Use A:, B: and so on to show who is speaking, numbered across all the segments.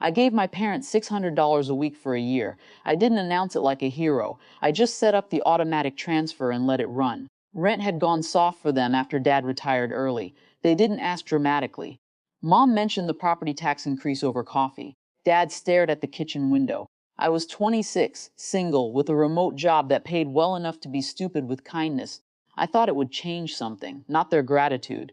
A: I gave my parents $600 a week for a year. I didn't announce it like a hero. I just set up the automatic transfer and let it run. Rent had gone soft for them after Dad retired early. They didn't ask dramatically. Mom mentioned the property tax increase over coffee. Dad stared at the kitchen window. I was 26, single, with a remote job that paid well enough to be stupid with kindness. I thought it would change something, not their gratitude.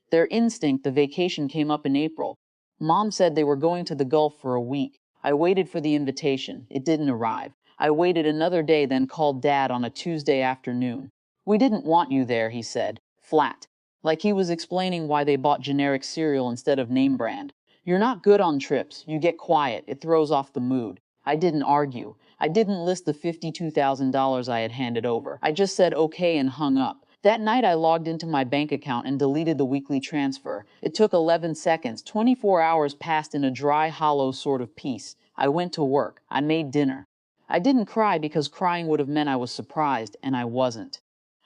A: Their instinct, the vacation came up in April. Mom said they were going to the Gulf for a week. I waited for the invitation. It didn't arrive. I waited another day, then called Dad on a Tuesday afternoon. We didn't want you there, he said, flat, like he was explaining why they bought generic cereal instead of name brand. You're not good on trips. You get quiet. It throws off the mood. I didn't argue. I didn't list the $52,000 I had handed over. I just said okay and hung up. That night I logged into my bank account and deleted the weekly transfer. It took 11 seconds. 24 hours passed in a dry, hollow sort of peace. I went to work. I made dinner. I didn't cry because crying would have meant I was surprised, and I wasn't.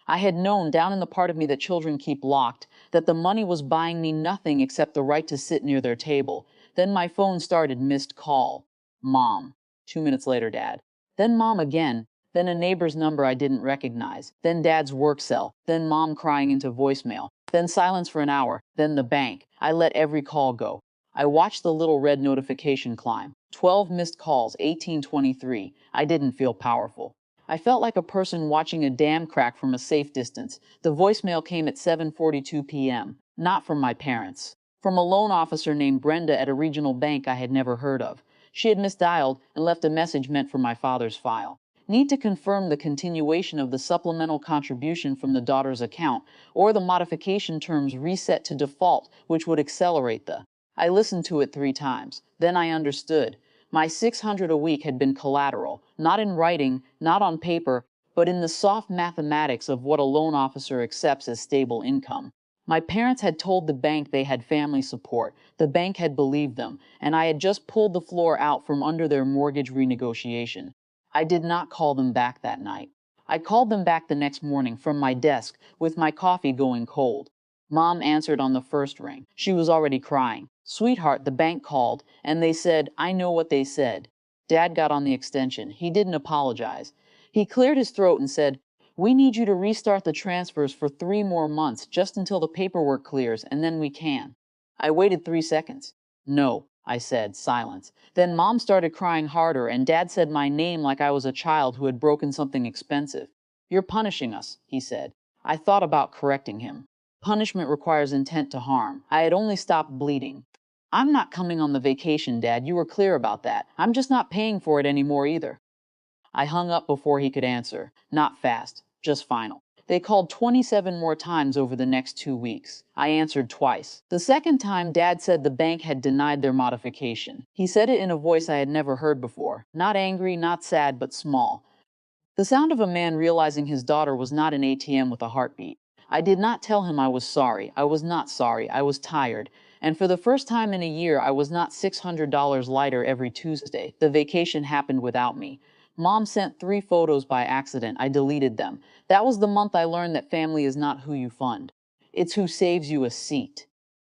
A: I had known down in the part of me that children keep locked that the money was buying me nothing except the right to sit near their table. Then my phone started missed call. Mom. 2 minutes later, Dad. Then Mom again. Then a neighbor's number I didn't recognize. Then Dad's work cell. Then Mom crying into voicemail. Then silence for an hour. Then the bank. I let every call go. I watched the little red notification climb. 12 missed calls, 1823. I didn't feel powerful. I felt like a person watching a dam crack from a safe distance. The voicemail came at 7:42 p.m. Not from my parents. From a loan officer named Brenda at a regional bank I had never heard of. She had misdialed and left a message meant for my father's file. Need to confirm the continuation of the supplemental contribution from the daughter's account, or the modification terms reset to default, which would accelerate the... I listened to it 3 times. Then I understood. My $600 a week had been collateral, not in writing, not on paper, but in the soft mathematics of what a loan officer accepts as stable income. My parents had told the bank they had family support. The bank had believed them, and I had just pulled the floor out from under their mortgage renegotiation. I did not call them back that night. I called them back the next morning from my desk with my coffee going cold. Mom answered on the first ring. She was already crying. Sweetheart, the bank called, and they said, I know what they said. Dad got on the extension. He didn't apologize. He cleared his throat and said, we need you to restart the transfers for 3 more months, just until the paperwork clears, and then we can. I waited 3 seconds. No, I said, silence. Then Mom started crying harder, and Dad said my name like I was a child who had broken something expensive. You're punishing us, he said. I thought about correcting him. Punishment requires intent to harm. I had only stopped bleeding. I'm not coming on the vacation, Dad. You were clear about that. I'm just not paying for it anymore either. I hung up before he could answer. Not fast, just final. They called 27 more times over the next 2 weeks. I answered twice. The second time, Dad said the bank had denied their modification. He said it in a voice I had never heard before. Not angry, not sad, but small. The sound of a man realizing his daughter was not an ATM with a heartbeat. I did not tell him I was sorry. I was not sorry. I was tired. And for the first time in a year, I was not $600 lighter every Tuesday. The vacation happened without me. Mom sent 3 photos by accident. I deleted them. That was the month I learned that family is not who you fund. It's who saves you a seat.